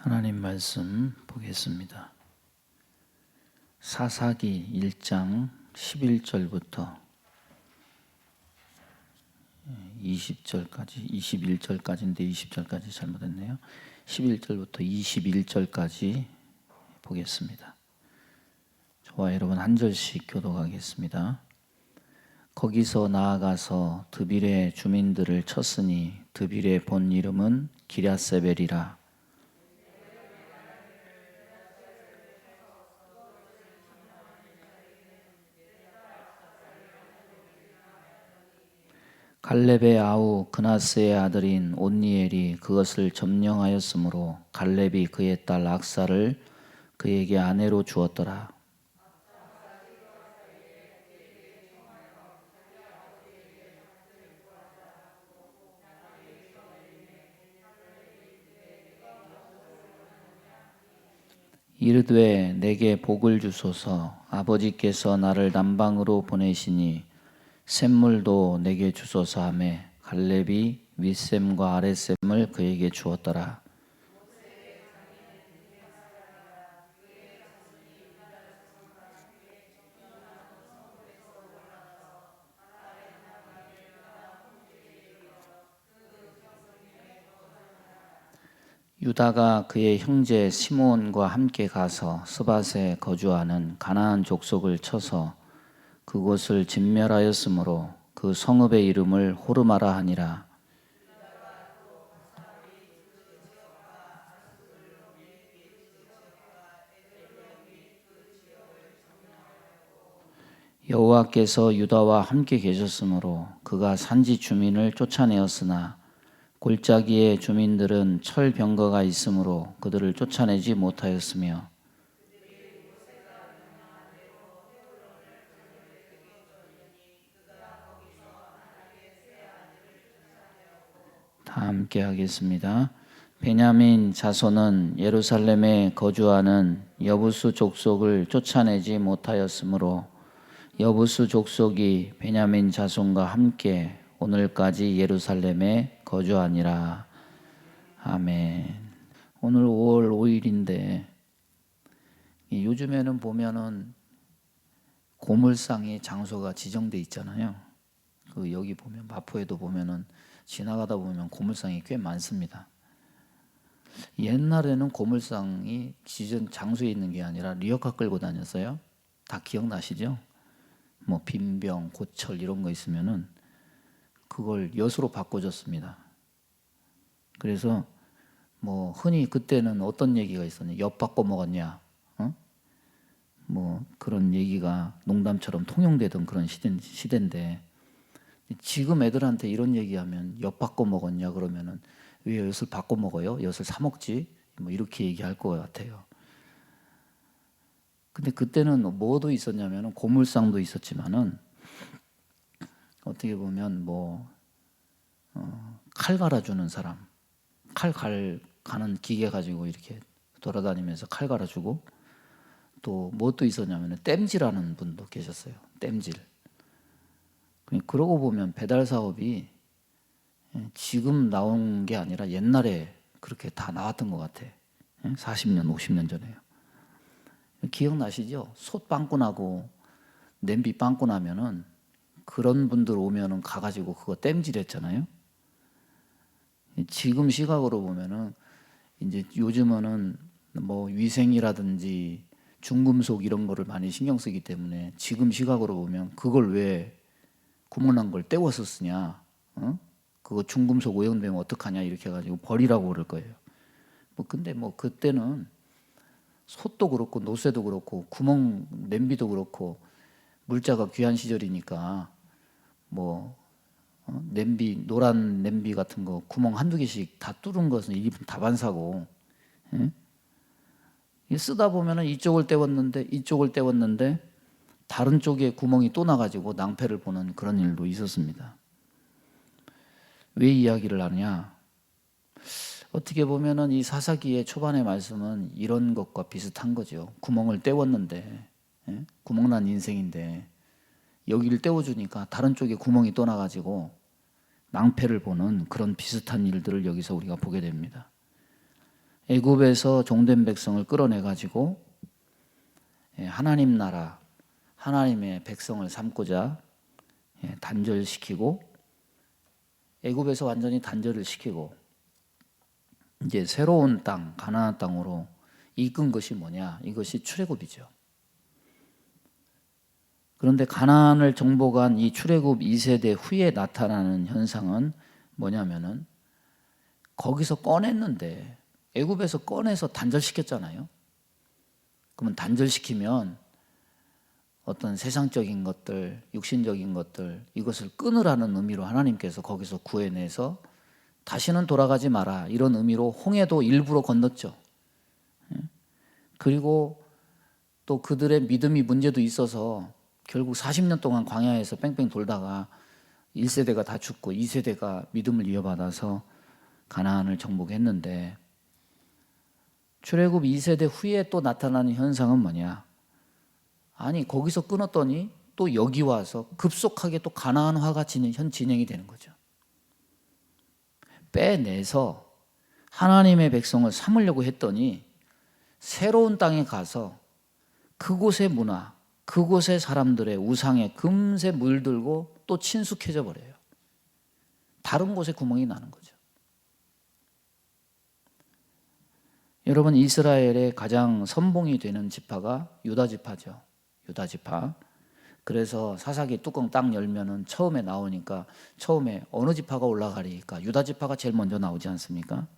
하나님 말씀 보겠습니다. 사사기 1장 11절부터 20절까지 21절까지인데 20절까지 잘못했네요. 11절부터 21절까지 보겠습니다. 저와 여러분 한 절씩 교독하겠습니다. 거기서 나아가서 드빌의 주민들을 쳤으니 드빌의 본 이름은 기랴세벨이라. 갈렙의 아우 그나스의 아들인 온니엘이 그것을 점령하였으므로 갈렙이 그의 딸 악사를 그에게 아내로 주었더라. 이르되 내게 복을 주소서. 아버지께서 나를 남방으로 보내시니 샘물도 내게 주소서 하매 갈렙이 윗샘과 아랫샘을 그에게 주었더라. 유다가 그의 형제 시므온과 함께 가서 스밧에 거주하는 가나안 족속을 쳐서 그곳을 진멸하였으므로 그 성읍의 이름을 호르마라 하니라. 여호와께서 유다와 함께 계셨으므로 그가 산지 주민을 쫓아내었으나 골짜기의 주민들은 철병거가 있으므로 그들을 쫓아내지 못하였으며 다 함께 하겠습니다. 베냐민 자손은 예루살렘에 거주하는 여부수 족속을 쫓아내지 못하였으므로 여부수 족속이 베냐민 자손과 함께 오늘까지 예루살렘에 거주하니라. 아멘. 오늘 5월 5일인데 요즘에는 보면은 고물상의 장소가 지정돼 있잖아요. 여기 보면 마포에도 보면은 지나가다 보면 고물상이 꽤 많습니다. 옛날에는 고물상이 지정 장소에 있는 게 아니라 리어카 끌고 다녔어요. 다 기억나시죠? 뭐 빈병, 고철 이런 거 있으면은 그걸 엿으로 바꿔줬습니다. 그래서 뭐 흔히 그때는 어떤 얘기가 있었냐? 엿 바꿔 먹었냐? 뭐 그런 얘기가 농담처럼 통용되던 그런 시대인데 지금 애들한테 이런 얘기하면 엿 바꿔 먹었냐 그러면은 왜 엿을 바꿔 먹어요? 엿을 사 먹지? 뭐 이렇게 얘기할 것 같아요. 근데 그때는 뭐도 있었냐면은 고물상도 있었지만은 어떻게 보면 칼 갈아주는 사람, 가는 기계 가지고 이렇게 돌아다니면서 칼 갈아주고 또 또 있었냐면은 땜질하는 분도 계셨어요. 땜질. 그러고 보면 배달 사업이 지금 나온 게 아니라 옛날에 그렇게 다 나왔던 것 같아. 40년, 50년 전에요. 기억나시죠? 솥 빵꾸나고 냄비 빵꾸나면은 그런 분들 오면은 가가지고 그거 땜질했잖아요. 지금 시각으로 보면은 이제 요즘은 뭐 위생이라든지 중금속 이런 거를 많이 신경 쓰기 때문에 지금 시각으로 보면 그걸 왜 구멍난 걸 떼워서 쓰냐, 그거 중금속 오염되면 어떡하냐 이렇게 해가지고 버리라고 그럴 거예요. 근데 그때는 솥도 그렇고 노쇠도 그렇고 구멍 냄비도 그렇고 물자가 귀한 시절이니까 냄비 노란 냄비 같은 거 구멍 한두 개씩 다 뚫은 것은 일품 다반사고, 쓰다 보면은 이쪽을 떼웠는데 다른 쪽에 구멍이 또 나가지고 낭패를 보는 그런 일도 있었습니다. 왜 이야기를 하느냐? 어떻게 보면은 이 사사기의 초반의 말씀은 이런 것과 비슷한 거죠. 구멍을 떼웠는데, 구멍난 인생인데 여기를 떼워주니까 다른 쪽에 구멍이 또 나가지고 낭패를 보는 그런 비슷한 일들을 여기서 우리가 보게 됩니다. 애굽에서 종된 백성을 끌어내 가지고 하나님 나라, 하나님의 백성을 삼고자 단절시키고, 애굽에서 완전히 단절을 시키고 이제 새로운 땅, 가나안 땅으로 이끈 것이 뭐냐? 이것이 출애굽이죠. 그런데 가나안을 정복한 이 출애굽 2세대 후에 나타나는 현상은 뭐냐면은, 거기서 꺼냈는데, 애굽에서 꺼내서 단절시켰잖아요. 그러면 단절시키면 어떤 세상적인 것들, 육신적인 것들, 이것을 끊으라는 의미로 하나님께서 거기서 구해내서 다시는 돌아가지 마라, 이런 의미로 홍해도 일부러 건넜죠. 그리고 또 그들의 믿음이 문제도 있어서 결국 40년 동안 광야에서 뺑뺑 돌다가 1세대가 다 죽고 2세대가 믿음을 이어받아서 가나안을 정복했는데, 출애굽 2세대 후에 또 나타나는 현상은 뭐냐? 아니, 거기서 끊었더니 또 여기 와서 급속하게 또 가나안화가 진행이 되는 거죠. 빼내서 하나님의 백성을 삼으려고 했더니 새로운 땅에 가서 그곳의 문화, 그곳의 사람들의 우상에 금세 물들고 또 친숙해져 버려요. 다른 곳에 구멍이 나는 거죠. 여러분, 이스라엘의 가장 선봉이 되는 지파가 유다 지파죠. 유다 지파. 그래서 사사기 뚜껑 딱 열면은 처음에 나오니까 처음에 어느 지파가 올라가리까? 유다 지파가 제일 먼저 나오지 않습니까?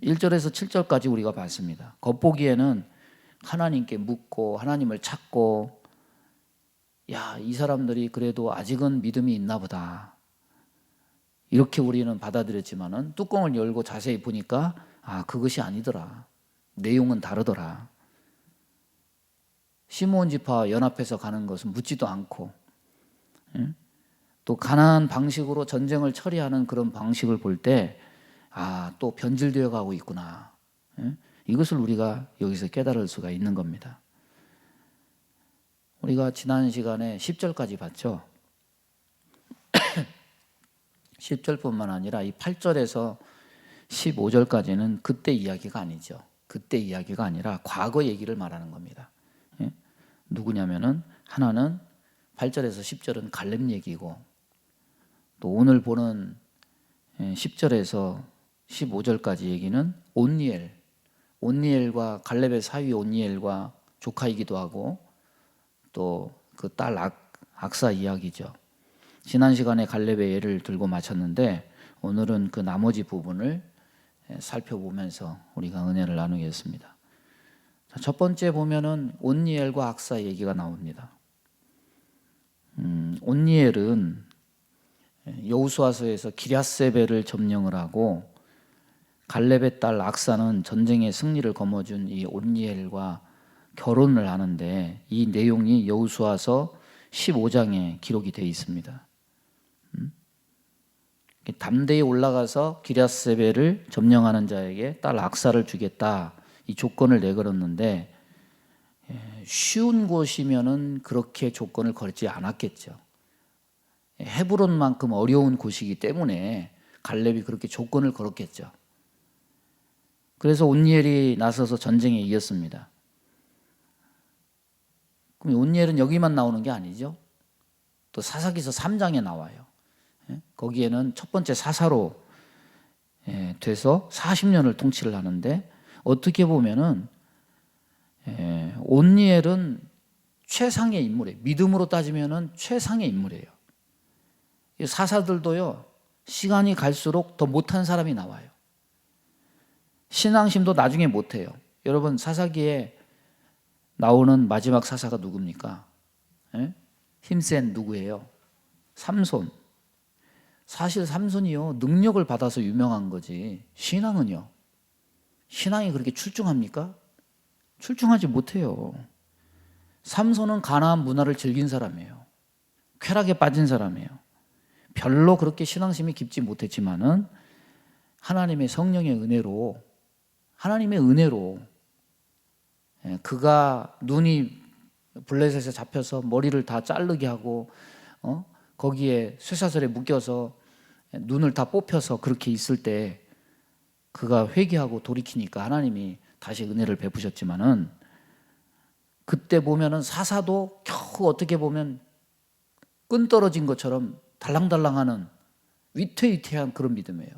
1절에서 7절까지 우리가 봤습니다. 겉보기에는 하나님께 묻고 하나님을 찾고, 야, 이 사람들이 그래도 아직은 믿음이 있나 보다, 이렇게 우리는 받아들였지만은 뚜껑을 열고 자세히 보니까 그것이 아니더라. 내용은 다르더라. 시므온 지파 연합해서 가는 것은 묻지도 않고, 또 가나안 방식으로 전쟁을 처리하는 그런 방식을 볼 때 또 변질되어 가고 있구나. 이것을 우리가 여기서 깨달을 수가 있는 겁니다. 우리가 지난 시간에 10절까지 봤죠. 10절뿐만 아니라 이 8절에서 15절까지는 그때 이야기가 아니죠. 그때 이야기가 아니라 과거 얘기를 말하는 겁니다. 누구냐면은, 하나는 8절에서 10절은 갈렙 얘기고, 또 오늘 보는 10절에서 15절까지 얘기는 온니엘과 갈렙의 사위 온니엘과 조카이기도 하고, 또 그 딸 악사 이야기죠. 지난 시간에 갈렙의 예를 들고 마쳤는데, 오늘은 그 나머지 부분을 살펴보면서 우리가 은혜를 나누겠습니다. 첫 번째 보면은 온니엘과 악사 얘기가 나옵니다. 온니엘은 여호수아서에서 기럇세벨을 점령을 하고, 갈렙의 딸 악사는 전쟁의 승리를 거머쥔 이 온니엘과 결혼을 하는데, 이 내용이 여호수아서 15장에 기록이 되어 있습니다. 담대히 올라가서 기럇세벨을 점령하는 자에게 딸 악사를 주겠다, 이 조건을 내걸었는데, 쉬운 곳이면은 그렇게 조건을 걸지 않았겠죠. 헤브론만큼 어려운 곳이기 때문에 갈렙이 그렇게 조건을 걸었겠죠. 그래서 온니엘이 나서서 전쟁에 이겼습니다. 그럼 온니엘은 여기만 나오는 게 아니죠. 또 사사기서 3장에 나와요. 거기에는 첫 번째 사사로 돼서 40년을 통치를 하는데, 어떻게 보면은 온니엘은 최상의 인물이에요. 믿음으로 따지면은 최상의 인물이에요. 사사들도요, 시간이 갈수록 더 못한 사람이 나와요. 신앙심도 나중에 못해요. 여러분, 사사기에 나오는 마지막 사사가 누굽니까? 힘센 누구예요? 삼손. 사실 삼손이요, 능력을 받아서 유명한 거지, 신앙은요, 신앙이 그렇게 출중합니까? 출중하지 못해요. 삼손은 가나안 문화를 즐긴 사람이에요. 쾌락에 빠진 사람이에요. 별로 그렇게 신앙심이 깊지 못했지만은 하나님의 성령의 은혜로, 그가 눈이 블레셋에 잡혀서 머리를 다 자르게 하고, 거기에 쇠사슬에 묶여서 눈을 다 뽑혀서 그렇게 있을 때, 그가 회개하고 돌이키니까 하나님이 다시 은혜를 베푸셨지만은 그때 보면은 사사도 겨우 어떻게 보면 끈 떨어진 것처럼 달랑달랑하는 위태위태한 그런 믿음이에요.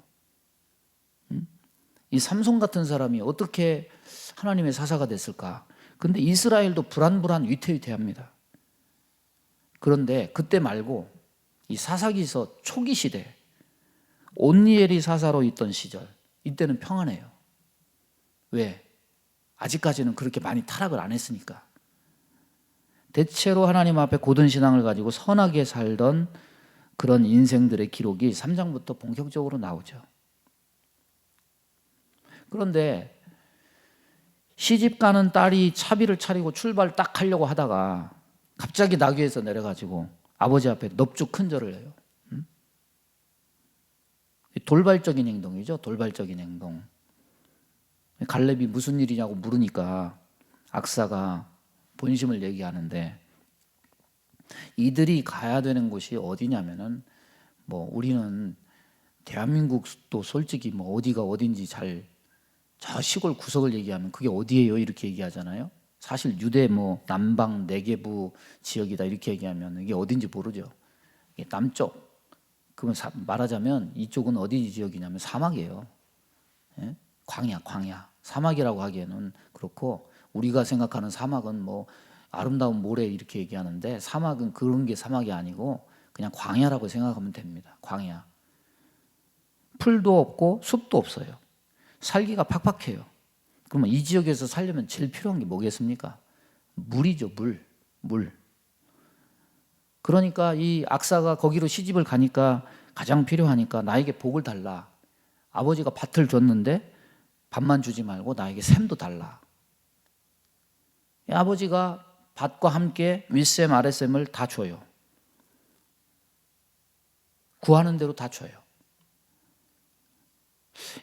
이 삼손 같은 사람이 어떻게 하나님의 사사가 됐을까? 근데 이스라엘도 불안불안 위태위태합니다. 그런데 그때 말고 이 사사기서 초기 시대 온니엘이 사사로 있던 시절 이때는 평안해요. 왜? 아직까지는 그렇게 많이 타락을 안 했으니까. 대체로 하나님 앞에 고든 신앙을 가지고 선하게 살던 그런 인생들의 기록이 3장부터 본격적으로 나오죠. 그런데 시집 가는 딸이 차비를 차리고 출발 딱 하려고 하다가 갑자기 나귀에서 내려가지고 아버지 앞에 넙죽 큰절을 해요. 돌발적인 행동이죠. 돌발적인 행동. 갈렙이 무슨 일이냐고 물으니까 악사가 본심을 얘기하는데 이들이 가야 되는 곳이 어디냐면은 뭐 우리는 대한민국도 솔직히 뭐 어디가 어딘지 저 시골 구석을 얘기하면 그게 어디예요 이렇게 얘기하잖아요. 사실 유대 뭐 남방 내게부 지역이다 이렇게 얘기하면 이게 어딘지 모르죠. 이게 남쪽. 그러면 말하자면 이쪽은 어디 지역이냐면 사막이에요. 예? 광야. 사막이라고 하기에는 그렇고 우리가 생각하는 사막은 뭐 아름다운 모래 이렇게 얘기하는데 사막은 그런 게 사막이 아니고 그냥 광야라고 생각하면 됩니다. 광야. 풀도 없고 숲도 없어요. 살기가 팍팍해요. 그러면 이 지역에서 살려면 제일 필요한 게 뭐겠습니까? 물이죠, 물. 그러니까 이 악사가 거기로 시집을 가니까 가장 필요하니까 나에게 복을 달라. 아버지가 밭을 줬는데 밭만 주지 말고 나에게 샘도 달라. 아버지가 밭과 함께 윗샘 아랫샘을 다 줘요. 구하는 대로 다 줘요.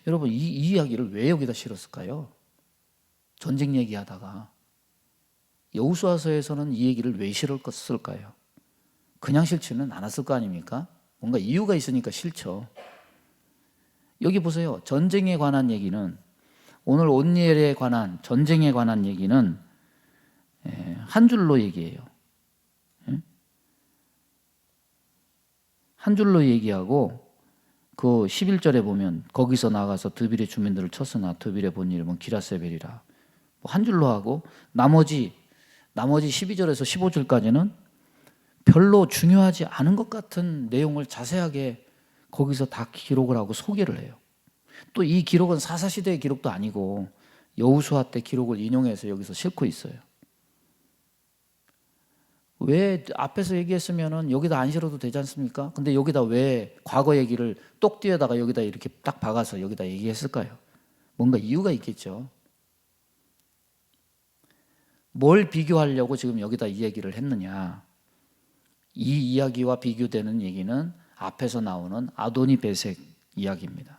여러분 이 이야기를 왜 여기다 실었을까요? 전쟁 얘기하다가 여호수아서에서는 이 얘기를 왜 실었을까요? 그냥 싫지는 않았을 거 아닙니까? 뭔가 이유가 있으니까 싫죠. 여기 보세요. 전쟁에 관한 얘기는 오늘 온니엘에 관한 전쟁에 관한 얘기는 한 줄로 얘기해요. 한 줄로 얘기하고 그 11절에 보면 거기서 나가서 드빌의 주민들을 쳤으나 드빌의 본 이름은 기라세벨이라 한 줄로 하고 나머지 12절에서 15절까지는 별로 중요하지 않은 것 같은 내용을 자세하게 거기서 다 기록을 하고 소개를 해요. 또 이 기록은 사사시대의 기록도 아니고 여호수아 때 기록을 인용해서 여기서 싣고 있어요. 왜 앞에서 얘기했으면은 여기다 안 실어도 되지 않습니까? 근데 여기다 왜 과거 얘기를 똑띠에다가 여기다 이렇게 딱 박아서 여기다 얘기했을까요? 뭔가 이유가 있겠죠. 뭘 비교하려고 지금 여기다 이 얘기를 했느냐? 이 이야기와 비교되는 얘기는 앞에서 나오는 아도니 베색 이야기입니다.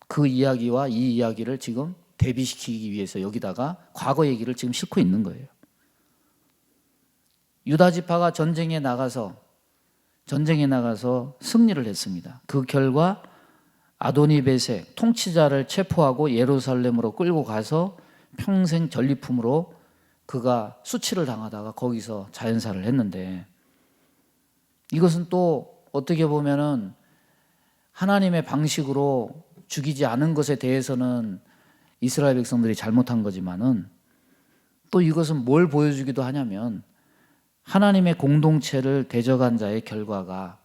그 이야기와 이 이야기를 지금 대비시키기 위해서 여기다가 과거 얘기를 지금 싣고 있는 거예요. 유다 지파가 전쟁에 나가서 승리를 했습니다. 그 결과 아도니 베색 통치자를 체포하고 예루살렘으로 끌고 가서 평생 전리품으로 그가 수치를 당하다가 거기서 자연사를 했는데 이것은 또 어떻게 보면은 하나님의 방식으로 죽이지 않은 것에 대해서는 이스라엘 백성들이 잘못한 거지만은 또 이것은 뭘 보여주기도 하냐면 하나님의 공동체를 대적한 자의 결과가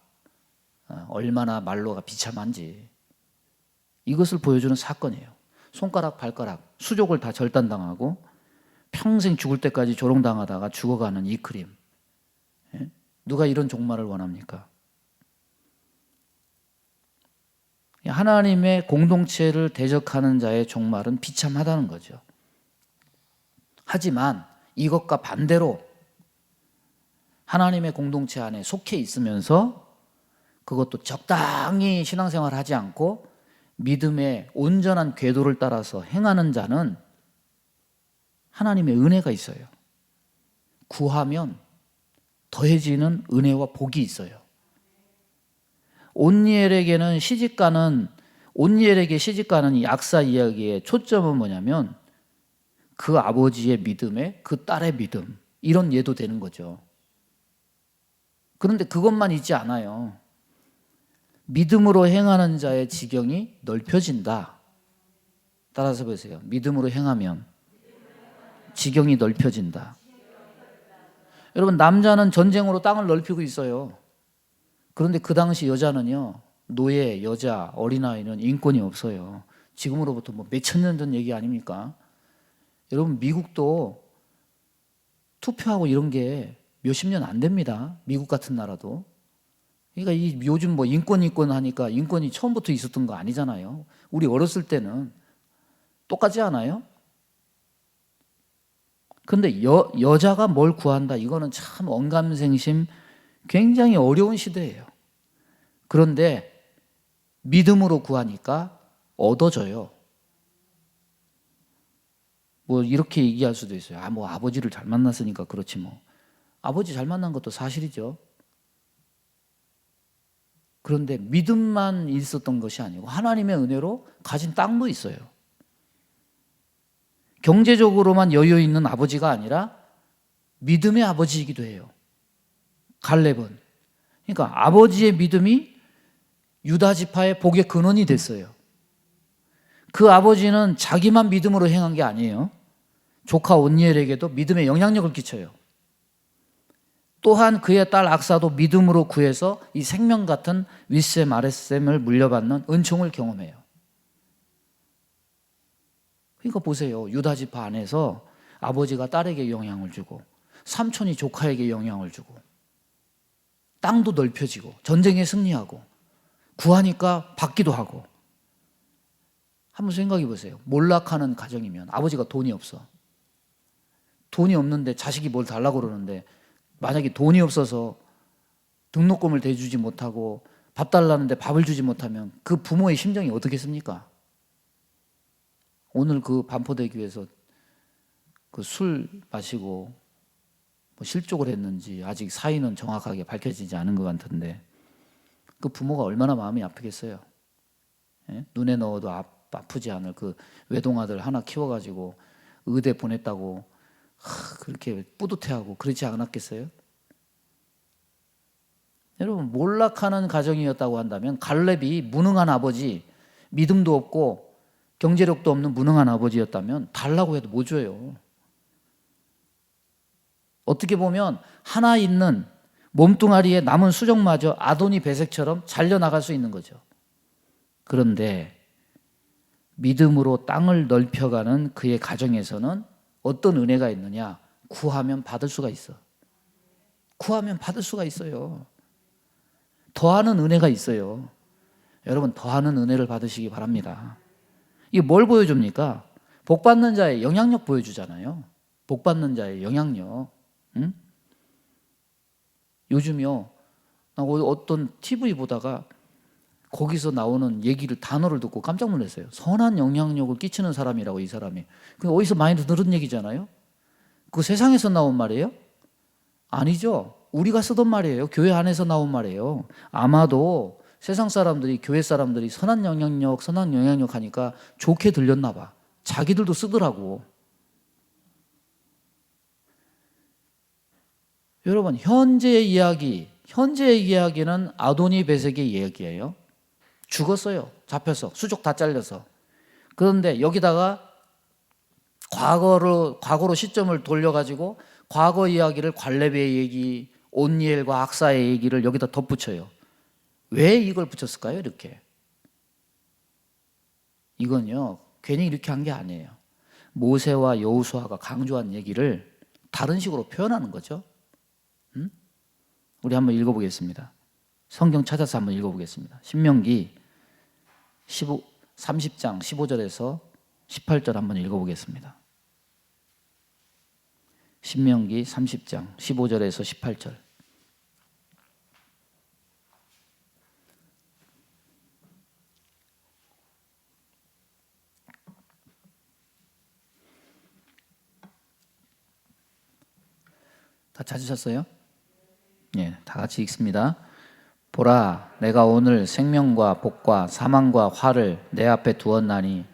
얼마나 말로가 비참한지 이것을 보여주는 사건이에요. 손가락, 발가락, 수족을 다 절단당하고 평생 죽을 때까지 조롱당하다가 죽어가는 이 그림. 누가 이런 종말을 원합니까? 하나님의 공동체를 대적하는 자의 종말은 비참하다는 거죠. 하지만 이것과 반대로 하나님의 공동체 안에 속해 있으면서 그것도 적당히 신앙생활을 하지 않고 믿음의 온전한 궤도를 따라서 행하는 자는 하나님의 은혜가 있어요. 구하면 더해지는 은혜와 복이 있어요. 온니엘에게는 시집가는 온니엘에게 시집가는 이 약사 이야기의 초점은 뭐냐면 그 아버지의 믿음에 그 딸의 믿음, 이런 예도 되는 거죠. 그런데 그것만 있지 않아요. 믿음으로 행하는 자의 지경이 넓혀진다. 따라서 보세요. 믿음으로 행하면 지경이 넓혀진다. 여러분, 남자는 전쟁으로 땅을 넓히고 있어요. 그런데 그 당시 여자는요, 노예, 여자, 어린아이는 인권이 없어요. 지금으로부터 뭐 몇천 년 전 얘기 아닙니까? 여러분, 미국도 투표하고 이런 게 몇십 년 안 됩니다. 미국 같은 나라도. 그러니까 이 요즘 뭐 인권 하니까 인권이 처음부터 있었던 거 아니잖아요. 우리 어렸을 때는 똑같지 않아요? 근데 여자가 뭘 구한다, 이거는 참 언감생심 굉장히 어려운 시대예요. 그런데 믿음으로 구하니까 얻어져요. 뭐 이렇게 얘기할 수도 있어요. 뭐 아버지를 잘 만났으니까 그렇지 뭐. 아버지 잘 만난 것도 사실이죠. 그런데 믿음만 있었던 것이 아니고 하나님의 은혜로 가진 땅도 있어요. 경제적으로만 여유 있는 아버지가 아니라 믿음의 아버지이기도 해요. 갈렙은. 그러니까 아버지의 믿음이 유다 지파의 복의 근원이 됐어요. 그 아버지는 자기만 믿음으로 행한 게 아니에요. 조카 온니엘에게도 믿음의 영향력을 끼쳐요. 또한 그의 딸 악사도 믿음으로 구해서 이 생명 같은 윗셈 아랫셈을 물려받는 은총을 경험해요. 그러니까 보세요. 유다 지파 안에서 아버지가 딸에게 영향을 주고 삼촌이 조카에게 영향을 주고 땅도 넓혀지고 전쟁에 승리하고 구하니까 받기도 하고. 한번 생각해 보세요. 몰락하는 가정이면 아버지가 돈이 없어. 돈이 없는데 자식이 뭘 달라고 그러는데 만약에 돈이 없어서 등록금을 대주지 못하고 밥 달라는데 밥을 주지 못하면 그 부모의 심정이 어떻겠습니까? 오늘 그 반포대교에서 그 술 마시고 뭐 실족을 했는지 아직 사인은 정확하게 밝혀지지 않은 것 같은데 그 부모가 얼마나 마음이 아프겠어요. 예? 눈에 넣어도 아프지 않을 그 외동아들 하나 키워가지고 의대 보냈다고 그렇게 뿌듯해하고 그렇지 않았겠어요? 여러분, 몰락하는 가정이었다고 한다면 갈렙이 무능한 아버지, 믿음도 없고 경제력도 없는 무능한 아버지였다면 달라고 해도 못 줘요. 어떻게 보면 하나 있는 몸뚱아리에 남은 수정마저 아도니 배색처럼 잘려나갈 수 있는 거죠. 그런데 믿음으로 땅을 넓혀가는 그의 가정에서는 어떤 은혜가 있느냐? 구하면 받을 수가 있어. 구하면 받을 수가 있어요. 더하는 은혜가 있어요. 여러분, 더하는 은혜를 받으시기 바랍니다. 이게 뭘 보여줍니까? 복 받는 자의 영향력 보여주잖아요. 복 받는 자의 영향력. 응? 요즘요, 나 어떤 TV 보다가 거기서 나오는 얘기를, 단어를 듣고 깜짝 놀랐어요. 선한 영향력을 끼치는 사람이라고, 이 사람이. 그 어디서 많이 들은 얘기잖아요. 그 세상에서 나온 말이에요? 아니죠. 우리가 쓰던 말이에요. 교회 안에서 나온 말이에요. 아마도 세상 사람들이, 교회 사람들이 선한 영향력 하니까 좋게 들렸나 봐. 자기들도 쓰더라고. 여러분, 현재의 이야기는 아도니 베섹의 이야기예요. 죽었어요. 잡혀서, 수족 다 잘려서. 그런데 여기다가 과거로 시점을 돌려가지고 과거 이야기를, 갈렙의 얘기, 온니엘과 악사의 얘기를 여기다 덧붙여요. 왜 이걸 붙였을까요? 이렇게. 이건요, 괜히 이렇게 한 게 아니에요. 모세와 여호수아가 강조한 얘기를 다른 식으로 표현하는 거죠. 우리 한번 읽어보겠습니다. 성경 찾아서 한번 읽어보겠습니다. 신명기 30장 15절에서 18절 한번 읽어보겠습니다. 신명기 30장 15절에서 18절. 다 찾으셨어요? 예, 다 같이 읽습니다. 보라, 내가 오늘 생명과 복과 사망과 화를 내 앞에 두었나니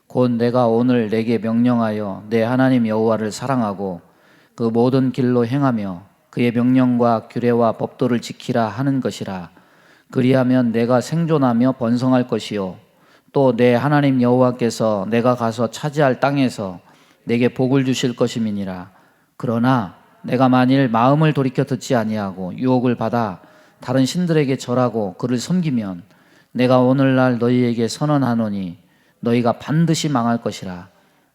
곧 내가 오늘 내게 명령하여 내 하나님 여호와를 사랑하고 그 모든 길로 행하며 그의 명령과 규례와 법도를 지키라 하는 것이라. 그리하면 내가 생존하며 번성할 것이요 또 내 하나님 여호와께서 내가 가서 차지할 땅에서 내게 복을 주실 것임이니라. 그러나 내가 만일 마음을 돌이켜 듣지 아니하고 유혹을 받아 다른 신들에게 절하고 그를 섬기면 내가 오늘날 너희에게 선언하노니 너희가 반드시 망할 것이라.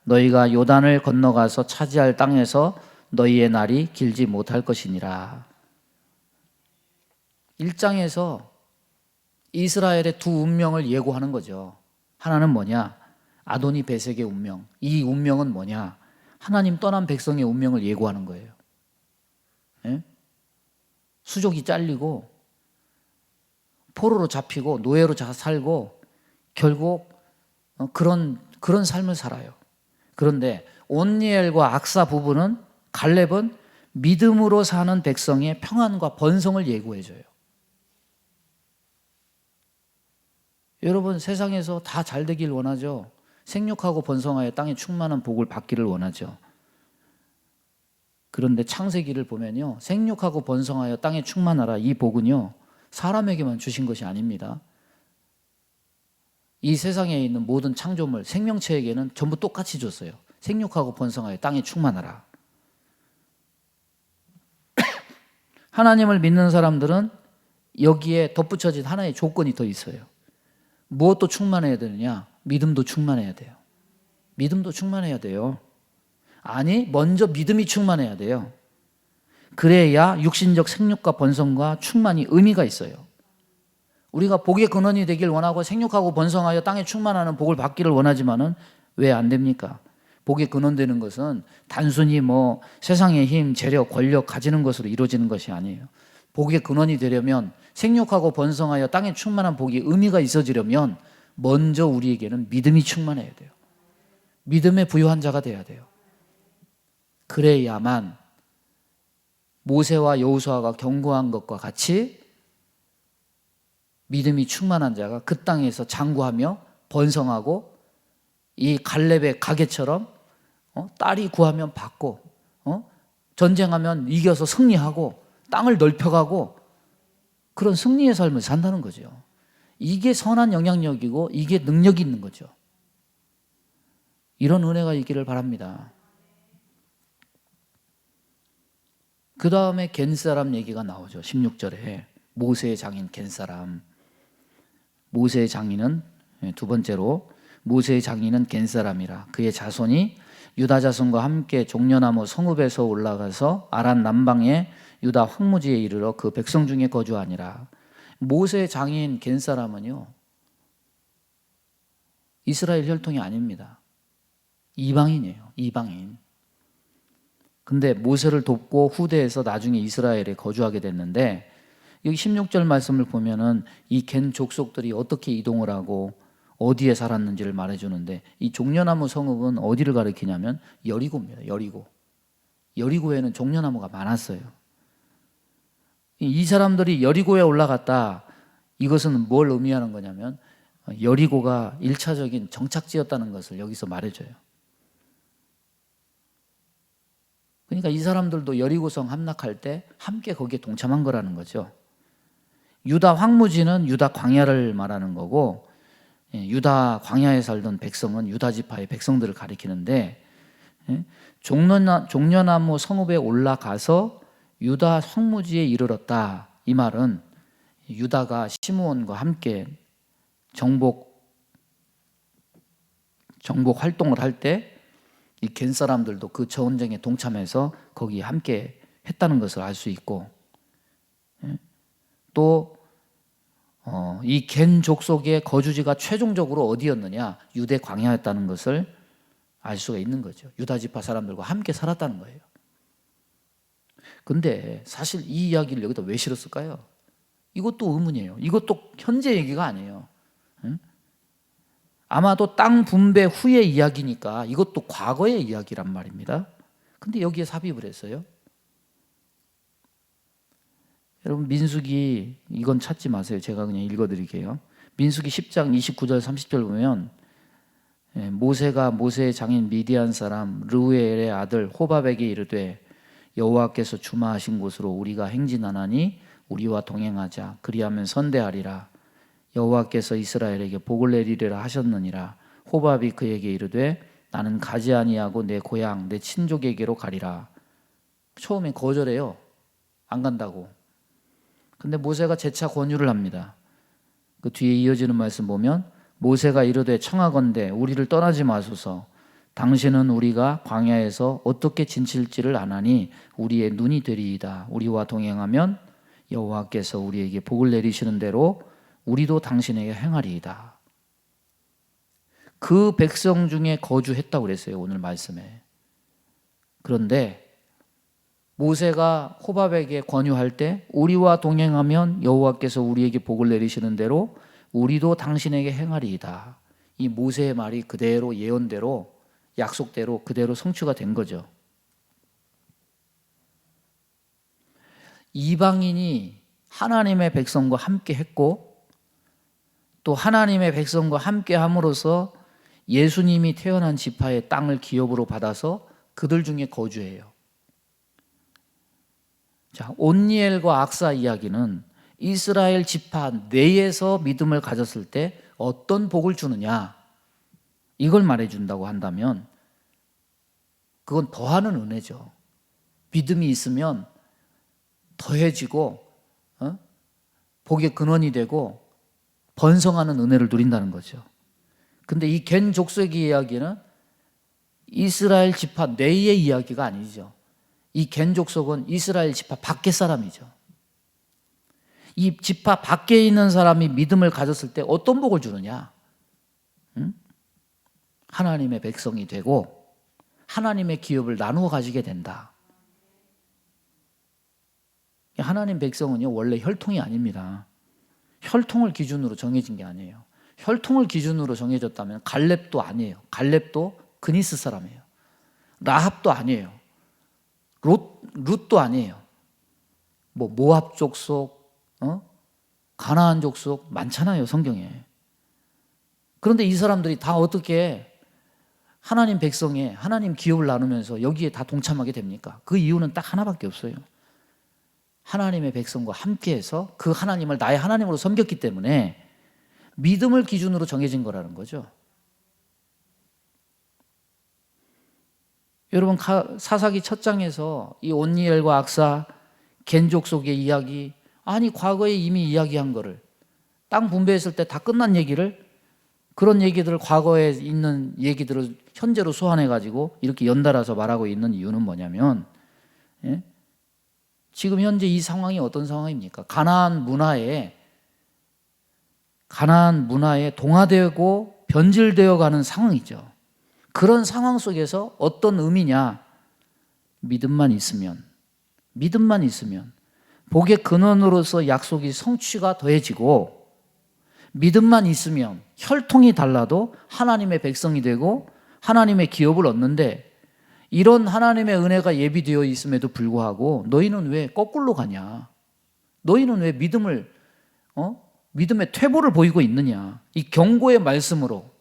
너희가 요단을 건너가서 차지할 땅에서 너희의 날이 길지 못할 것이니라. 1장에서 이스라엘의 두 운명을 예고하는 거죠. 하나는 뭐냐? 아도니 베섹의 운명. 이 운명은 뭐냐? 하나님 떠난 백성의 운명을 예고하는 거예요. 예? 수족이 잘리고 포로로 잡히고 노예로 살고 결국 그런 삶을 살아요. 그런데 온니엘과 악사 부부는 갈렙은 믿음으로 사는 백성의 평안과 번성을 예고해줘요. 여러분 세상에서 다 잘 되길 원하죠. 생육하고 번성하여 땅에 충만한 복을 받기를 원하죠. 그런데 창세기를 보면요, 생육하고 번성하여 땅에 충만하라, 이 복은요 사람에게만 주신 것이 아닙니다. 이 세상에 있는 모든 창조물, 생명체에게는 전부 똑같이 줬어요. 생육하고 번성하여 땅에 충만하라. 하나님을 믿는 사람들은 여기에 덧붙여진 하나의 조건이 더 있어요. 무엇도 충만해야 되느냐? 믿음도 충만해야 돼요. 믿음도 충만해야 돼요. 아니, 먼저 믿음이 충만해야 돼요. 그래야 육신적 생육과 번성과 충만이 의미가 있어요. 우리가 복의 근원이 되길 원하고 생육하고 번성하여 땅에 충만하는 복을 받기를 원하지만은 왜 안 됩니까? 복의 근원 되는 것은 단순히 뭐 세상의 힘, 재력, 권력 가지는 것으로 이루어지는 것이 아니에요. 복의 근원이 되려면 생육하고 번성하여 땅에 충만한 복이 의미가 있어지려면 먼저 우리에게는 믿음이 충만해야 돼요. 믿음에 부유한 자가 돼야 돼요. 그래야만 모세와 여호수아가 경고한 것과 같이 믿음이 충만한 자가 그 땅에서 장구하며 번성하고 이 갈렙의 가게처럼 딸이 구하면 받고 전쟁하면 이겨서 승리하고 땅을 넓혀가고 그런 승리의 삶을 산다는 거죠. 이게 선한 영향력이고 이게 능력이 있는 거죠. 이런 은혜가 있기를 바랍니다. 그 다음에 겐사람 얘기가 나오죠. 16절에 모세의 장인 겐사람. 모세의 장인은 두 번째로 모세의 장인은 겐사람이라. 그의 자손이 유다 자손과 함께 종려나무 성읍에서 올라가서 아란 남방의 유다 황무지에 이르러 그 백성 중에 거주하니라. 모세의 장인 겐사람은요 이스라엘 혈통이 아닙니다. 이방인이에요. 이방인. 근데 모세를 돕고 후대에서 나중에 이스라엘에 거주하게 됐는데 여기 16절 말씀을 보면은 이 겐 족속들이 어떻게 이동을 하고 어디에 살았는지를 말해주는데 이 종려나무 성읍은 어디를 가리키냐면 여리고입니다. 여리고. 여리고에는 종려나무가 많았어요. 이 사람들이 여리고에 올라갔다. 이것은 뭘 의미하는 거냐면 여리고가 1차적인 정착지였다는 것을 여기서 말해줘요. 그러니까 이 사람들도 여리고성 함락할 때 함께 거기에 동참한 거라는 거죠. 유다 황무지는 유다 광야를 말하는 거고 유다 광야에 살던 백성은 유다 지파의 백성들을 가리키는데 종려나무 성읍에 올라가서 유다 황무지에 이르렀다. 이 말은 유다가 시므온과 함께 정복 활동을 할 때 이 겐 사람들도 그 전쟁에 동참해서 거기 함께 했다는 것을 알 수 있고 또 이 겐 족속의 거주지가 최종적으로 어디였느냐? 유대 광야였다는 것을 알 수가 있는 거죠. 유다 지파 사람들과 함께 살았다는 거예요. 근데 사실 이 이야기를 여기다 왜 실었을까요? 이것도 의문이에요. 이것도 현재 얘기가 아니에요. 아마도 땅 분배 후의 이야기니까 이것도 과거의 이야기란 말입니다. 근데 여기에 삽입을 했어요. 여러분 민수기 이건 찾지 마세요. 제가 그냥 읽어드릴게요. 민수기 10장 29절 30절 보면 모세가 모세의 장인 미디안 사람 르우엘의 아들 호밥에게 이르되 여호와께서 주마하신 곳으로 우리가 행진하나니 우리와 동행하자. 그리하면 선대하리라. 여호와께서 이스라엘에게 복을 내리리라 하셨느니라. 호밥이 그에게 이르되 나는 가지 아니하고 내 고향 내 친족에게로 가리라. 처음에 거절해요. 안 간다고. 근데 모세가 재차 권유를 합니다. 그 뒤에 이어지는 말씀 보면 모세가 이르되 청하건대 우리를 떠나지 마소서. 당신은 우리가 광야에서 어떻게 지칠지를 아나니 우리의 눈이 되리이다. 우리와 동행하면 여호와께서 우리에게 복을 내리시는 대로 우리도 당신에게 행하리이다. 그 백성 중에 거주했다고 그랬어요. 오늘 말씀에. 그런데 모세가 호밥에게 권유할 때 우리와 동행하면 여호와께서 우리에게 복을 내리시는 대로 우리도 당신에게 행하리이다. 이 모세의 말이 그대로 예언대로 약속대로 그대로 성취가 된 거죠. 이방인이 하나님의 백성과 함께 했고 또 하나님의 백성과 함께 함으로써 예수님이 태어난 지파의 땅을 기업으로 받아서 그들 중에 거주해요. 자, 온니엘과 악사 이야기는 이스라엘 지파 내에서 믿음을 가졌을 때 어떤 복을 주느냐 이걸 말해준다고 한다면 그건 더하는 은혜죠. 믿음이 있으면 더해지고 복의 근원이 되고 번성하는 은혜를 누린다는 거죠. 근데 이 겐 족속의 이야기는 이스라엘 지파 내의 이야기가 아니죠. 이 겐 족속은 이스라엘 지파 밖의 사람이죠. 이 지파 밖에 있는 사람이 믿음을 가졌을 때 어떤 복을 주느냐? 하나님의 백성이 되고 하나님의 기업을 나누어 가지게 된다. 하나님 백성은요 원래 혈통이 아닙니다. 혈통을 기준으로 정해진 게 아니에요. 혈통을 기준으로 정해졌다면 갈렙도 아니에요. 갈렙도 그니스 사람이에요. 라합도 아니에요. 룻도 아니에요. 뭐 모압 족속, 가나안 족속 많잖아요 성경에. 그런데 이 사람들이 다 어떻게 하나님 백성에 하나님 기업을 나누면서 여기에 다 동참하게 됩니까? 그 이유는 딱 하나밖에 없어요. 하나님의 백성과 함께해서 그 하나님을 나의 하나님으로 섬겼기 때문에 믿음을 기준으로 정해진 거라는 거죠. 여러분 사사기 첫 장에서 이 온니엘과 악사 겐 족속의 이야기 아니 과거에 이미 이야기한 거를 땅 분배했을 때 다 끝난 얘기를 그런 얘기들을 과거에 있는 얘기들을 현재로 소환해 가지고 이렇게 연달아서 말하고 있는 이유는 뭐냐면 지금 현재 이 상황이 어떤 상황입니까? 가나안 문화에 동화되고 변질되어 가는 상황이죠. 그런 상황 속에서 어떤 의미냐? 믿음만 있으면 복의 근원으로서 약속이 성취가 더해지고 믿음만 있으면 혈통이 달라도 하나님의 백성이 되고 하나님의 기업을 얻는데 이런 하나님의 은혜가 예비되어 있음에도 불구하고 너희는 왜 거꾸로 가냐? 너희는 왜 믿음의 퇴보를 보이고 있느냐? 이 경고의 말씀으로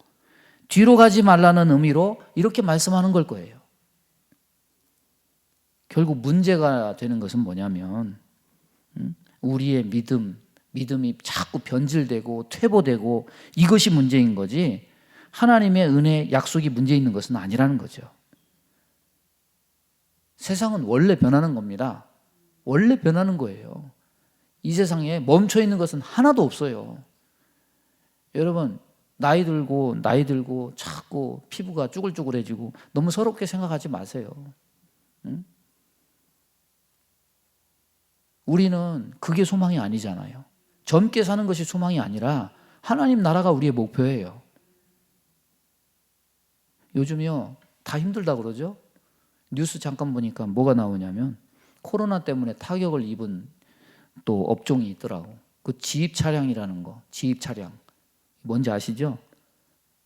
뒤로 가지 말라는 의미로 이렇게 말씀하는 걸 거예요. 결국 문제가 되는 것은 뭐냐면 우리의 믿음이 자꾸 변질되고 퇴보되고 이것이 문제인 거지 하나님의 은혜 약속이 문제 있는 것은 아니라는 거죠. 세상은 원래 변하는 겁니다. 원래 변하는 거예요. 이 세상에 멈춰 있는 것은 하나도 없어요. 여러분 나이 들고 자꾸 피부가 쭈글쭈글해지고 너무 서럽게 생각하지 마세요. 응? 우리는 그게 소망이 아니잖아요. 젊게 사는 것이 소망이 아니라 하나님 나라가 우리의 목표예요. 요즘요 다 힘들다 그러죠. 뉴스 잠깐 보니까 뭐가 나오냐면 코로나 때문에 타격을 입은 또 업종이 있더라고. 그 지입 차량이라는 거. 지입 차량 뭔지 아시죠?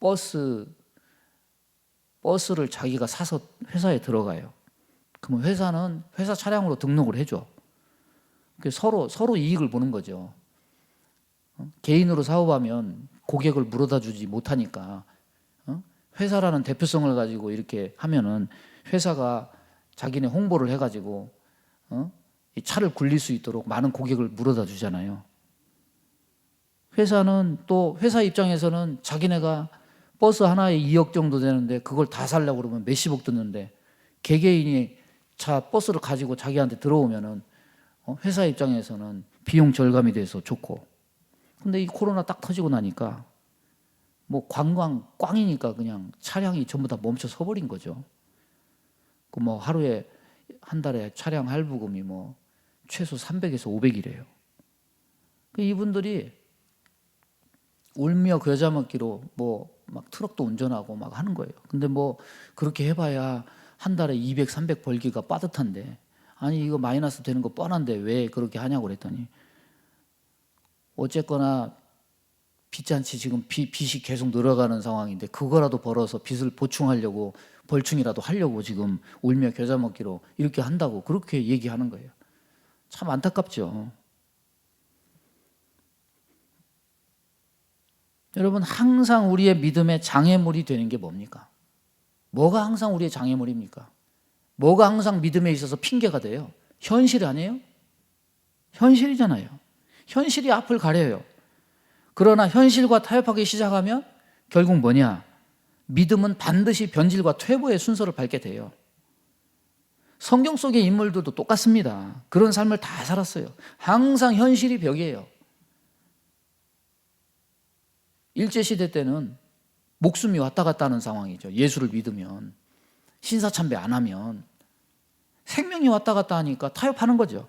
버스를 자기가 사서 회사에 들어가요. 그러면 회사는 회사 차량으로 등록을 해줘. 서로 이익을 보는 거죠. 개인으로 사업하면 고객을 물어다 주지 못하니까 회사라는 대표성을 가지고 이렇게 하면은 회사가 자기네 홍보를 해가지고 이 차를 굴릴 수 있도록 많은 고객을 물어다 주잖아요. 회사는 또 회사 입장에서는 자기네가 버스 하나에 2억 정도 되는데 그걸 다 살려고 그러면 몇십억 드는데 개개인이 버스를 가지고 자기한테 들어오면은 회사 입장에서는 비용 절감이 돼서 좋고, 근데 이 코로나 딱 터지고 나니까 뭐 관광 꽝이니까 그냥 차량이 전부 다 멈춰 서버린 거죠. 그 뭐 하루에 한 달에 차량 할부금이 뭐 최소 300에서 500이래요. 이분들이 울며 겨자 먹기로 뭐 막 트럭도 운전하고 막 하는 거예요. 근데 뭐 그렇게 해봐야 한 달에 200, 300 벌기가 빠듯한데, 아니 이거 마이너스 되는 거 뻔한데 왜 그렇게 하냐고 그랬더니, 어쨌거나 빚잔치 지금 빚이 계속 늘어가는 상황인데 그거라도 벌어서 빚을 보충하려고 벌충이라도 하려고 지금 울며 겨자 먹기로 이렇게 한다고 그렇게 얘기하는 거예요. 참 안타깝죠. 여러분, 항상 우리의 믿음의 장애물이 되는 게 뭡니까? 뭐가 항상 우리의 장애물입니까? 뭐가 항상 믿음에 있어서 핑계가 돼요? 현실 아니에요? 현실이잖아요. 현실이 앞을 가려요. 그러나 현실과 타협하기 시작하면 결국 뭐냐? 믿음은 반드시 변질과 퇴보의 순서를 밟게 돼요. 성경 속의 인물들도 똑같습니다. 그런 삶을 다 살았어요. 항상 현실이 벽이에요. 일제시대 때는 목숨이 왔다 갔다 하는 상황이죠. 예수를 믿으면, 신사참배 안 하면 생명이 왔다 갔다 하니까 타협하는 거죠.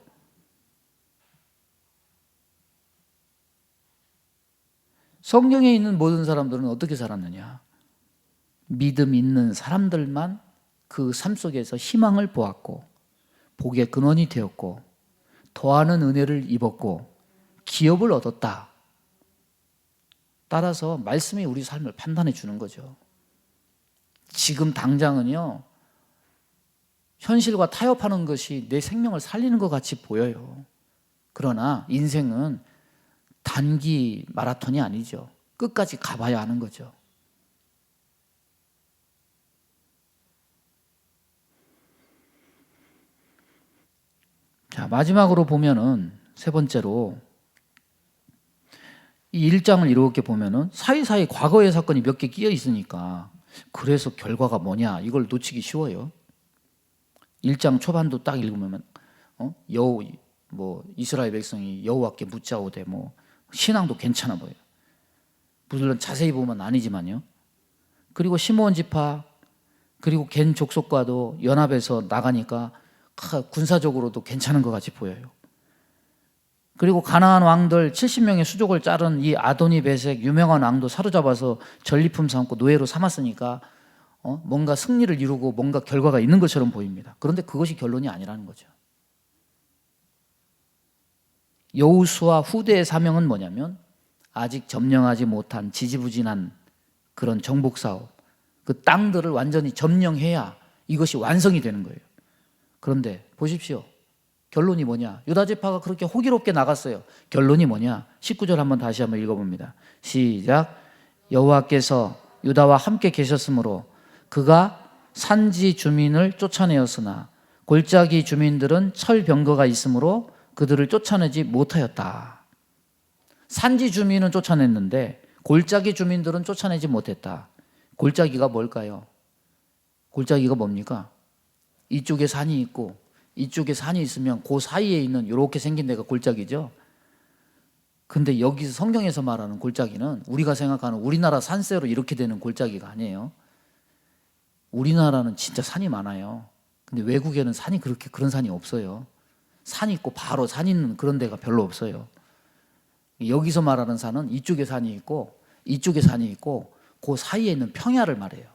성경에 있는 모든 사람들은 어떻게 살았느냐? 믿음 있는 사람들만 그 삶 속에서 희망을 보았고, 복의 근원이 되었고, 더하는 은혜를 입었고, 기업을 얻었다. 따라서 말씀이 우리 삶을 판단해 주는 거죠. 지금 당장은요, 현실과 타협하는 것이 내 생명을 살리는 것 같이 보여요. 그러나 인생은 단기 마라톤이 아니죠. 끝까지 가봐야 하는 거죠. 자, 마지막으로 보면은 세 번째로 이 1장을 이렇게 보면은 사이사이 과거의 사건이 몇 개 끼어 있으니까 그래서 결과가 뭐냐 이걸 놓치기 쉬워요. 1장 초반도 딱 읽으면 뭐 이스라엘 백성이 여호와께 묻자오되 뭐 신앙도 괜찮아 보여요. 물론 자세히 보면 아니지만요. 그리고 시므온 지파 그리고 겐 족속과도 연합해서 나가니까 군사적으로도 괜찮은 것 같이 보여요. 그리고 가나안 왕들 70명의 수족을 자른 이 아도니 베색 유명한 왕도 사로잡아서 전리품 삼고 노예로 삼았으니까 뭔가 승리를 이루고 뭔가 결과가 있는 것처럼 보입니다. 그런데 그것이 결론이 아니라는 거죠. 여호수아 후대의 사명은 뭐냐면 아직 점령하지 못한 지지부진한 그런 정복사업, 그 땅들을 완전히 점령해야 이것이 완성이 되는 거예요. 그런데 보십시오. 결론이 뭐냐? 유다지파가 그렇게 호기롭게 나갔어요. 결론이 뭐냐? 19절 한번 다시 한번 읽어봅니다. 시작. 여호와께서 유다와 함께 계셨으므로 그가 산지 주민을 쫓아내었으나 골짜기 주민들은 철병거가 있으므로 그들을 쫓아내지 못하였다. 산지 주민은 쫓아냈는데 골짜기 주민들은 쫓아내지 못했다. 골짜기가 뭘까요? 골짜기가 뭡니까? 이쪽에 산이 있고 이쪽에 산이 있으면 그 사이에 있는 이렇게 생긴 데가 골짜기죠. 근데 여기서 성경에서 말하는 골짜기는 우리가 생각하는 우리나라 산세로 이렇게 되는 골짜기가 아니에요. 우리나라는 진짜 산이 많아요. 근데 외국에는 산이 그런 산이 없어요. 산 있고 바로 산 있는 그런 데가 별로 없어요. 여기서 말하는 산은 이쪽에 산이 있고 이쪽에 산이 있고 그 사이에 있는 평야를 말해요.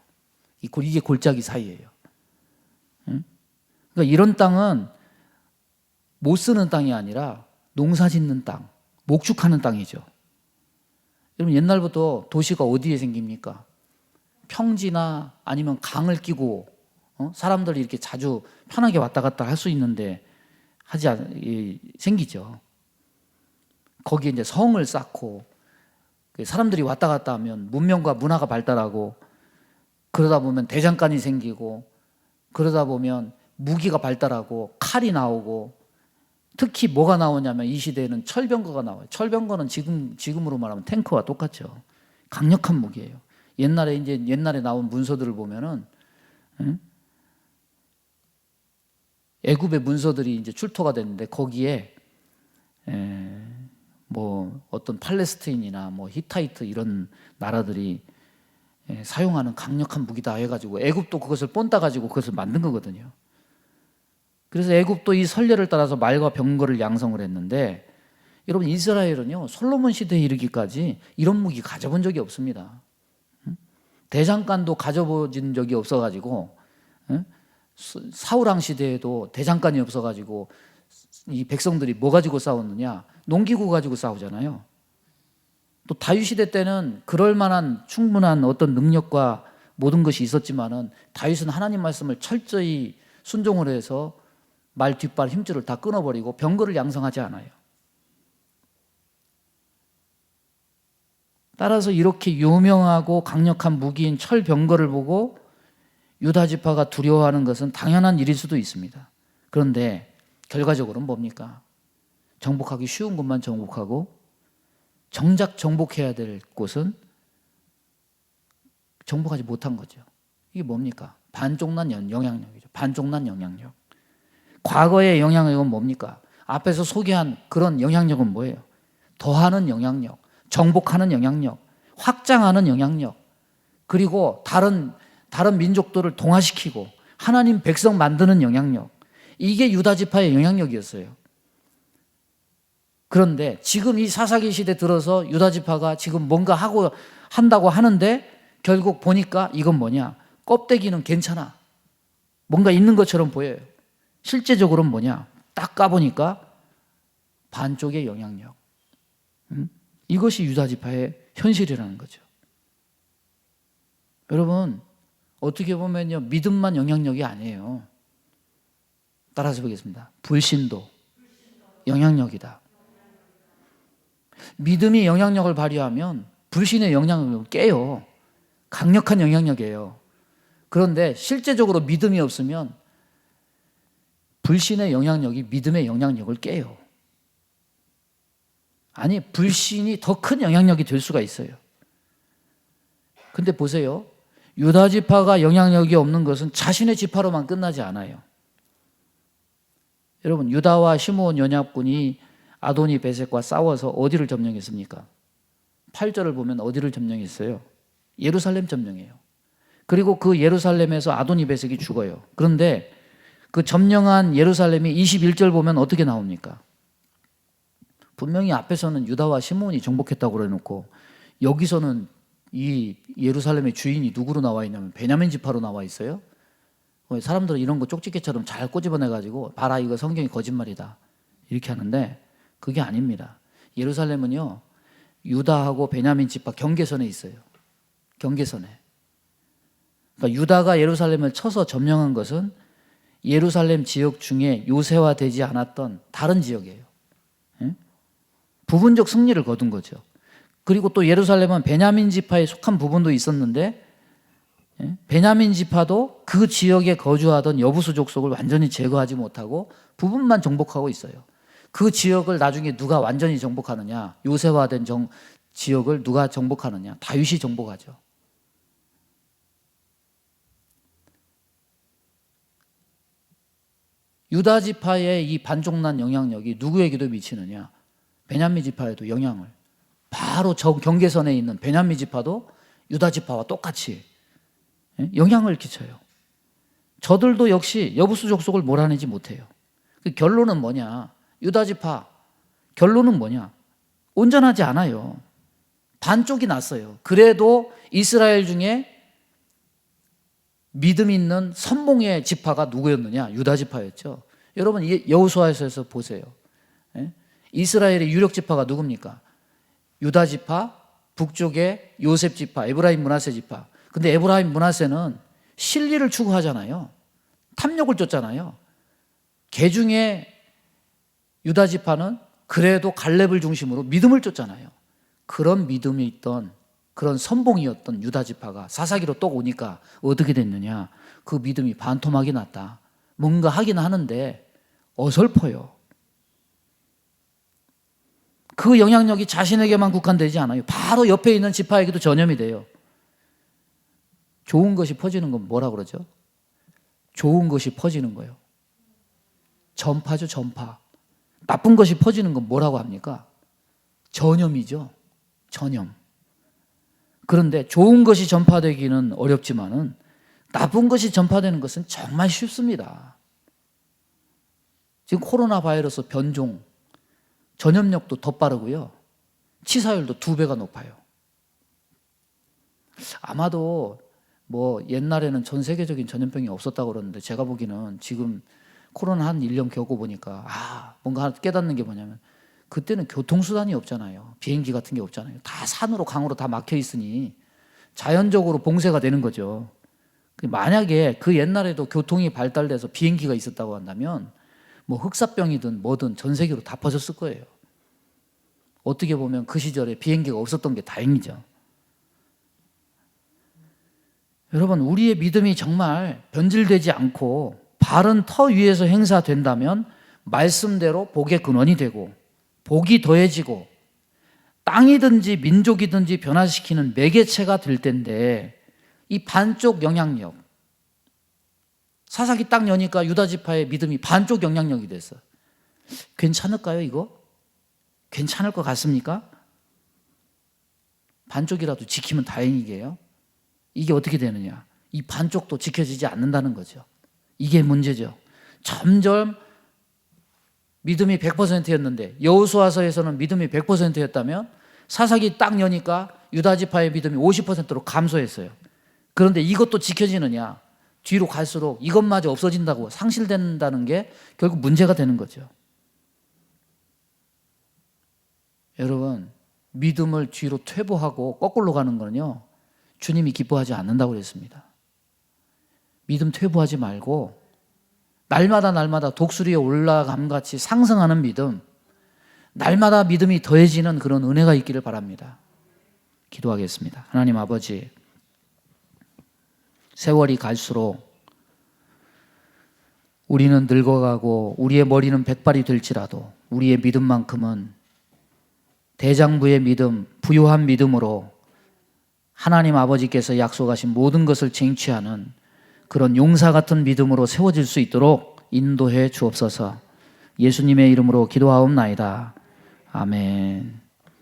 이게 골짜기 사이예요. 응? 그러니까 이런 땅은 못 쓰는 땅이 아니라 농사 짓는 땅, 목축하는 땅이죠. 여러분 옛날부터 도시가 어디에 생깁니까? 평지나 아니면 강을 끼고 사람들이 이렇게 자주 편하게 왔다 갔다 할 수 있는데 생기죠. 거기에 이제 성을 쌓고 사람들이 왔다 갔다 하면 문명과 문화가 발달하고, 그러다 보면 대장간이 생기고, 그러다 보면 무기가 발달하고 칼이 나오고, 특히 뭐가 나오냐면 이 시대에는 철병거가 나와요. 철병거는 지금으로 말하면 탱크와 똑같죠. 강력한 무기예요. 옛날에 나온 문서들을 보면은, 애굽의 문서들이 이제 출토가 됐는데, 거기에 뭐 어떤 팔레스타인이나 뭐 히타이트 이런 나라들이 사용하는 강력한 무기다 해가지고 애굽도 그것을 본따 가지고 그것을 만든 거거든요. 그래서 애굽도 이 선례를 따라서 말과 병거를 양성을 했는데, 여러분 이스라엘은요 솔로몬 시대에 이르기까지 이런 무기 가져본 적이 없습니다. 대장간도 가져본 적이 없어가지고, 사울왕 시대에도 대장간이 없어가지고 이 백성들이 뭐 가지고 싸웠느냐? 농기구 가지고 싸우잖아요. 또 다윗 시대 때는 그럴 만한 충분한 어떤 능력과 모든 것이 있었지만은 다윗은 하나님 말씀을 철저히 순종을 해서 말 뒷발 힘줄을 다 끊어버리고 병거를 양성하지 않아요. 따라서 이렇게 유명하고 강력한 무기인 철병거를 보고 유다 지파가 두려워하는 것은 당연한 일일 수도 있습니다. 그런데 결과적으로는 뭡니까? 정복하기 쉬운 곳만 정복하고 정작 정복해야 될 곳은 정복하지 못한 거죠. 이게 뭡니까? 반쪽난 영향력이죠. 반쪽난 영향력. 과거의 영향력은 뭡니까? 앞에서 소개한 그런 영향력은 뭐예요? 더하는 영향력, 정복하는 영향력, 확장하는 영향력, 그리고 다른 민족들을 동화시키고 하나님 백성 만드는 영향력. 이게 유다 지파의 영향력이었어요. 그런데 지금 이 사사기 시대 들어서 유다 지파가 지금 뭔가 한다고 하는데 결국 보니까 이건 뭐냐? 껍데기는 괜찮아. 뭔가 있는 것처럼 보여요. 실제적으로는 뭐냐? 딱 까보니까 반쪽의 영향력. 이것이 유다 지파의 현실이라는 거죠. 여러분, 어떻게 보면요, 믿음만 영향력이 아니에요. 따라서 보겠습니다. 불신도 영향력이다. 믿음이 영향력을 발휘하면 불신의 영향력을 깨요. 강력한 영향력이에요. 그런데 실제적으로 믿음이 없으면 불신의 영향력이 믿음의 영향력을 깨요. 아니, 불신이 더 큰 영향력이 될 수가 있어요. 근데 보세요. 유다 지파가 영향력이 없는 것은 자신의 지파로만 끝나지 않아요. 여러분, 유다와 시므온 연합군이 아도니 베섹과 싸워서 어디를 점령했습니까? 8절을 보면 어디를 점령했어요? 예루살렘 점령해요. 그리고 그 예루살렘에서 아도니 베섹이 죽어요. 그런데 그 점령한 예루살렘이 21절 보면 어떻게 나옵니까? 분명히 앞에서는 유다와 시므온이 정복했다고 그래놓고 여기서는 이 예루살렘의 주인이 누구로 나와 있냐면 베냐민 지파로 나와 있어요. 사람들은 이런 거 쪽집게처럼 잘 꼬집어내가지고 봐라, 이거 성경이 거짓말이다 이렇게 하는데 그게 아닙니다. 예루살렘은요 유다하고 베냐민 지파 경계선에 있어요. 경계선에. 그러니까 유다가 예루살렘을 쳐서 점령한 것은 예루살렘 지역 중에 요새화되지 않았던 다른 지역이에요. 부분적 승리를 거둔 거죠. 그리고 또 예루살렘은 베냐민 지파에 속한 부분도 있었는데 베냐민 지파도 그 지역에 거주하던 여부수 족속을 완전히 제거하지 못하고 부분만 정복하고 있어요. 그 지역을 나중에 누가 완전히 정복하느냐? 요새화된 지역을 누가 정복하느냐? 다윗이 정복하죠. 유다 지파의 이 반쪽난 영향력이 누구에게도 미치느냐? 베냐민 지파에도 영향을. 바로 저 경계선에 있는 베냐민 지파도 유다 지파와 똑같이 영향을 끼쳐요. 저들도 역시 여부수 족속을 몰아내지 못해요. 그 결론은 뭐냐? 유다 지파 결론은 뭐냐? 온전하지 않아요. 반쪽이 났어요. 그래도 이스라엘 중에 믿음 있는 선봉의 지파가 누구였느냐? 유다 지파였죠. 여러분 여호수아에서 보세요. 이스라엘의 유력 지파가 누굽니까? 유다 지파, 북쪽의 요셉 지파, 에브라임 므낫세 지파. 근데 에브라임 므낫세는 실리를 추구하잖아요. 탐욕을 쫓잖아요. 개 중에 유다 지파는 그래도 갈렙을 중심으로 믿음을 쫓잖아요. 그런 믿음이 있던, 그런 선봉이었던 유다 지파가 사사기로 또 오니까 어떻게 됐느냐? 그 믿음이 반토막이 났다. 뭔가 하긴 하는데 어설퍼요. 그 영향력이 자신에게만 국한되지 않아요. 바로 옆에 있는 지파에게도 전염이 돼요. 좋은 것이 퍼지는 건 뭐라 그러죠? 좋은 것이 퍼지는 거예요. 전파죠, 전파. 나쁜 것이 퍼지는 건 뭐라고 합니까? 전염이죠. 전염. 그런데 좋은 것이 전파되기는 어렵지만은 나쁜 것이 전파되는 것은 정말 쉽습니다. 지금 코로나 바이러스 변종, 전염력도 더 빠르고요. 치사율도 2배가 높아요. 아마도 뭐 옛날에는 전 세계적인 전염병이 없었다고 그러는데 제가 보기에는 지금 코로나 한 1년 겪어보니까 뭔가 깨닫는 게 뭐냐면 그때는 교통수단이 없잖아요. 비행기 같은 게 없잖아요. 다 산으로 강으로 다 막혀 있으니 자연적으로 봉쇄가 되는 거죠. 만약에 그 옛날에도 교통이 발달돼서 비행기가 있었다고 한다면 뭐 흑사병이든 뭐든 전 세계로 다 퍼졌을 거예요. 어떻게 보면 그 시절에 비행기가 없었던 게 다행이죠. 여러분, 우리의 믿음이 정말 변질되지 않고 바른 터 위에서 행사된다면 말씀대로 복의 근원이 되고 복이 더해지고 땅이든지 민족이든지 변화시키는 매개체가 될 텐데 이 반쪽 영향력, 사사기 딱 여니까 유다 지파의 믿음이 반쪽 영향력이 됐어. 괜찮을까요, 이거? 괜찮을 것 같습니까? 반쪽이라도 지키면 다행이게요. 이게 어떻게 되느냐? 이 반쪽도 지켜지지 않는다는 거죠. 이게 문제죠. 점점 믿음이 100%였는데 여호수아서에서는 믿음이 100%였다면 사사기 딱 여니까 유다 지파의 믿음이 50%로 감소했어요. 그런데 이것도 지켜지느냐? 뒤로 갈수록 이것마저 없어진다고 상실된다는 게 결국 문제가 되는 거죠. 여러분, 믿음을 뒤로 퇴보하고 거꾸로 가는 거는요, 주님이 기뻐하지 않는다고 그랬습니다. 믿음 퇴보하지 말고 날마다 독수리에 올라감같이 상승하는 믿음, 날마다 믿음이 더해지는 그런 은혜가 있기를 바랍니다. 기도하겠습니다. 하나님 아버지, 세월이 갈수록 우리는 늙어가고 우리의 머리는 백발이 될지라도 우리의 믿음만큼은 대장부의 믿음, 부유한 믿음으로 하나님 아버지께서 약속하신 모든 것을 쟁취하는 그런 용사 같은 믿음으로 세워질 수 있도록 인도해 주옵소서. 예수님의 이름으로 기도하옵나이다. 아멘.